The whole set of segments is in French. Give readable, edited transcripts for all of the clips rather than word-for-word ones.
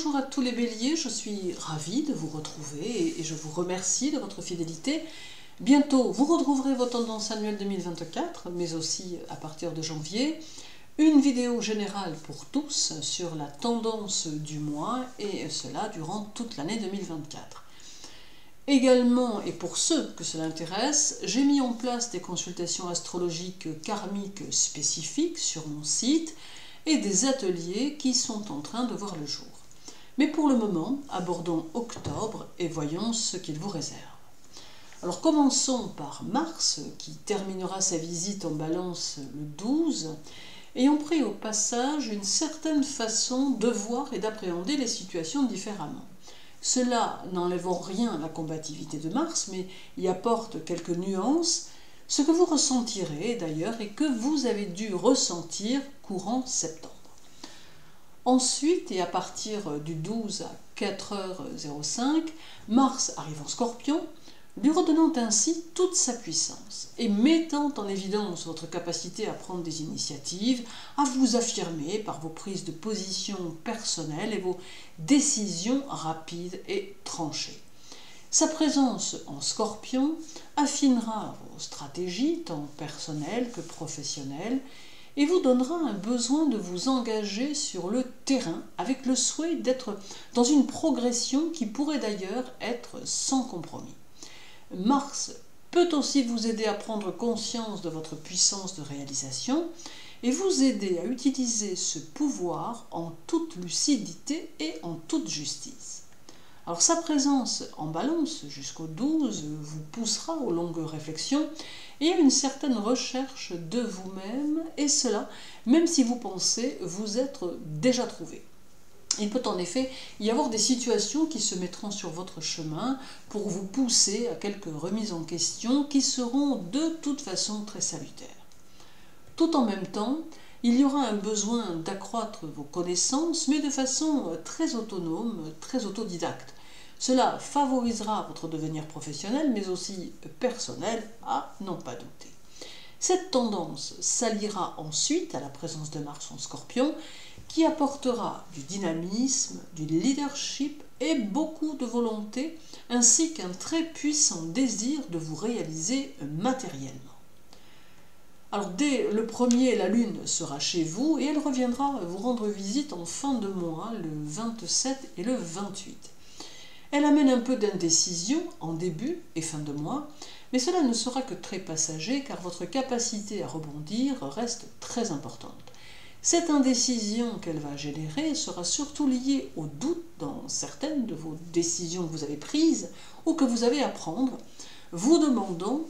Bonjour à tous les béliers, je suis ravie de vous retrouver et je vous remercie de votre fidélité. Bientôt, vous retrouverez vos tendances annuelles 2024, mais aussi à partir de janvier, une vidéo générale pour tous sur la tendance du mois et cela durant toute l'année 2024. Également, et pour ceux que cela intéresse, j'ai mis en place des consultations astrologiques karmiques spécifiques sur mon site et des ateliers qui sont en train de voir le jour. Mais pour le moment, abordons octobre et voyons ce qu'il vous réserve. Alors commençons par Mars, qui terminera sa visite en Balance le 12, ayant pris au passage une certaine façon de voir et d'appréhender les situations différemment. Cela n'enlève en rien la combativité de Mars, mais y apporte quelques nuances, ce que vous ressentirez d'ailleurs et que vous avez dû ressentir courant septembre. Ensuite, et à partir du 12 à 4h05, Mars arrive en Scorpion, lui redonnant ainsi toute sa puissance et mettant en évidence votre capacité à prendre des initiatives, à vous affirmer par vos prises de position personnelles et vos décisions rapides et tranchées. Sa présence en Scorpion affinera vos stratégies tant personnelles que professionnelles et vous donnera un besoin de vous engager sur le terrain avec le souhait d'être dans une progression qui pourrait d'ailleurs être sans compromis. Mars peut aussi vous aider à prendre conscience de votre puissance de réalisation et vous aider à utiliser ce pouvoir en toute lucidité et en toute justice. Alors sa présence en Balance jusqu'au 12 vous poussera aux longues réflexions et à une certaine recherche de vous-même, et cela même si vous pensez vous être déjà trouvé. Il peut en effet y avoir des situations qui se mettront sur votre chemin pour vous pousser à quelques remises en question qui seront de toute façon très salutaires. Tout en même temps, il y aura un besoin d'accroître vos connaissances, mais de façon très autonome, très autodidacte. Cela favorisera votre devenir professionnel, mais aussi personnel, à n'en pas douter. Cette tendance s'alliera ensuite à la présence de Mars en Scorpion, qui apportera du dynamisme, du leadership et beaucoup de volonté, ainsi qu'un très puissant désir de vous réaliser matériellement. Alors dès le 1er, la Lune sera chez vous et elle reviendra vous rendre visite en fin de mois, le 27 et le 28. Elle amène un peu d'indécision en début et fin de mois, mais cela ne sera que très passager car votre capacité à rebondir reste très importante. Cette indécision qu'elle va générer sera surtout liée au doute dans certaines de vos décisions que vous avez prises ou que vous avez à prendre, vous demandant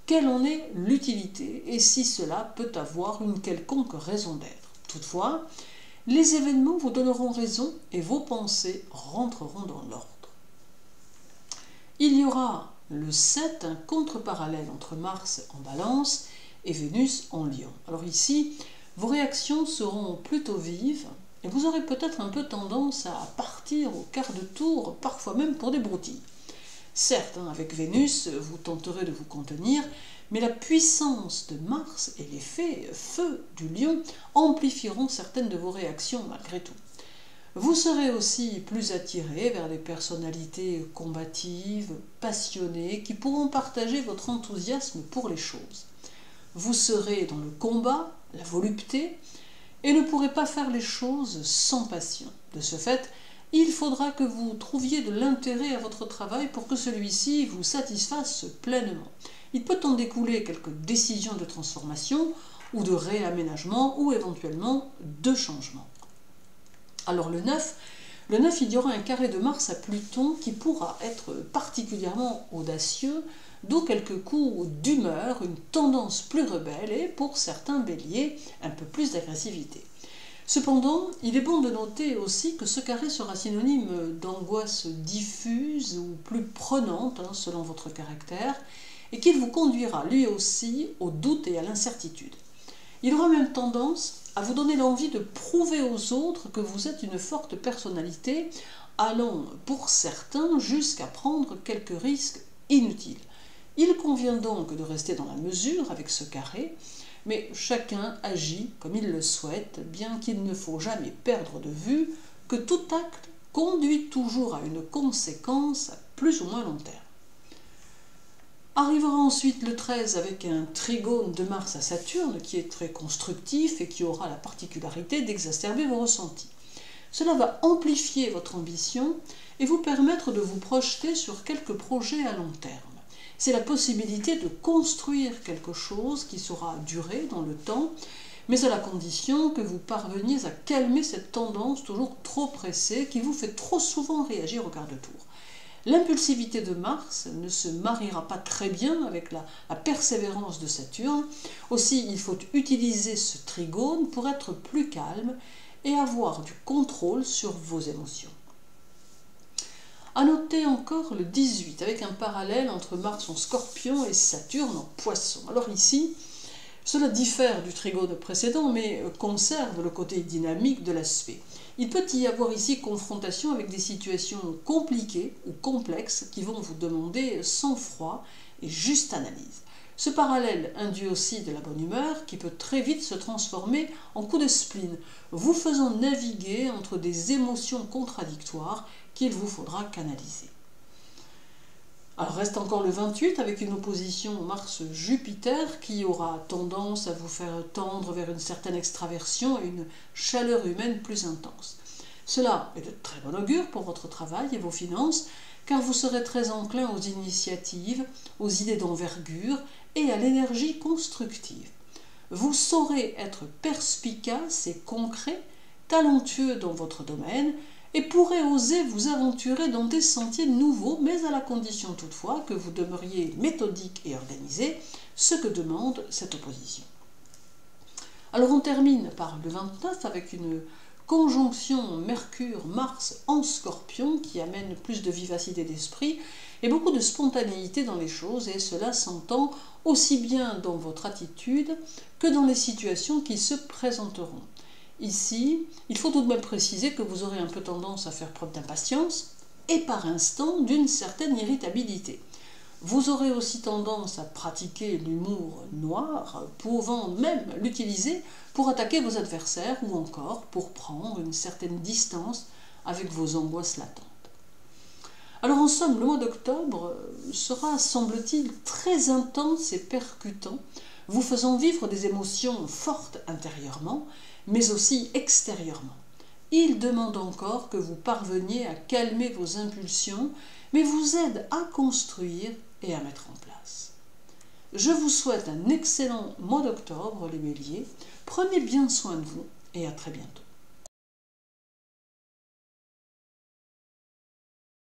quelle en est l'utilité et si cela peut avoir une quelconque raison d'être. Toutefois, les événements vous donneront raison et vos pensées rentreront dans l'ordre. Il y aura le 7, un contre-parallèle entre Mars en Balance et Vénus en Lion. Alors ici, vos réactions seront plutôt vives et vous aurez peut-être un peu tendance à partir au quart de tour, parfois même pour des broutilles. Certes, avec Vénus, vous tenterez de vous contenir, mais la puissance de Mars et l'effet feu du Lion amplifieront certaines de vos réactions malgré tout. Vous serez aussi plus attiré vers des personnalités combatives, passionnées, qui pourront partager votre enthousiasme pour les choses. Vous serez dans le combat, la volupté, et ne pourrez pas faire les choses sans passion. De ce fait, il faudra que vous trouviez de l'intérêt à votre travail pour que celui-ci vous satisfasse pleinement. Il peut en découler quelques décisions de transformation ou de réaménagement ou éventuellement de changement. Alors le 9, il y aura un carré de Mars à Pluton qui pourra être particulièrement audacieux, d'où quelques coups d'humeur, une tendance plus rebelle et pour certains béliers, un peu plus d'agressivité. Cependant, il est bon de noter aussi que ce carré sera synonyme d'angoisse diffuse ou plus prenante selon votre caractère et qu'il vous conduira lui aussi au doute et à l'incertitude. Il aura même tendance à vous donner l'envie de prouver aux autres que vous êtes une forte personnalité, allant pour certains jusqu'à prendre quelques risques inutiles. Il convient donc de rester dans la mesure avec ce carré, mais chacun agit comme il le souhaite, bien qu'il ne faut jamais perdre de vue que tout acte conduit toujours à une conséquence à plus ou moins long terme. Arrivera ensuite le 13 avec un trigone de Mars à Saturne qui est très constructif et qui aura la particularité d'exacerber vos ressentis. Cela va amplifier votre ambition et vous permettre de vous projeter sur quelques projets à long terme. C'est la possibilité de construire quelque chose qui saura durer dans le temps, mais à la condition que vous parveniez à calmer cette tendance toujours trop pressée qui vous fait trop souvent réagir au quart de tour. L'impulsivité de Mars ne se mariera pas très bien avec la persévérance de Saturne. Aussi, il faut utiliser ce trigone pour être plus calme et avoir du contrôle sur vos émotions. À noter encore le 18 avec un parallèle entre Mars en Scorpion et Saturne en Poisson. Alors ici, cela diffère du trigone précédent mais conserve le côté dynamique de l'aspect. Il peut y avoir ici confrontation avec des situations compliquées ou complexes qui vont vous demander sang-froid et juste analyse. Ce parallèle induit aussi de la bonne humeur qui peut très vite se transformer en coup de spleen, vous faisant naviguer entre des émotions contradictoires qu'il vous faudra canaliser. Alors reste encore le 28 avec une opposition Mars-Jupiter qui aura tendance à vous faire tendre vers une certaine extraversion et une chaleur humaine plus intense. Cela est de très bon augure pour votre travail et vos finances car vous serez très enclin aux initiatives, aux idées d'envergure et à l'énergie constructive. Vous saurez être perspicace et concret, talentueux dans votre domaine et pourrez oser vous aventurer dans des sentiers nouveaux, mais à la condition toutefois que vous demeuriez méthodique et organisé, ce que demande cette opposition. Alors on termine par le 29 avec une conjonction Mercure-Mars en Scorpion qui amène plus de vivacité d'esprit et beaucoup de spontanéité dans les choses, et cela s'entend aussi bien dans votre attitude que dans les situations qui se présenteront. Ici, il faut tout de même préciser que vous aurez un peu tendance à faire preuve d'impatience et par instant d'une certaine irritabilité. Vous aurez aussi tendance à pratiquer l'humour noir, pouvant même l'utiliser pour attaquer vos adversaires ou encore pour prendre une certaine distance avec vos angoisses latentes. Alors en somme, le mois d'octobre sera, semble-t-il, très intense et percutant, vous faisant vivre des émotions fortes intérieurement, mais aussi extérieurement. Il demande encore que vous parveniez à calmer vos impulsions, mais vous aide à construire et à mettre en place. Je vous souhaite un excellent mois d'octobre, les Béliers. Prenez bien soin de vous et à très bientôt.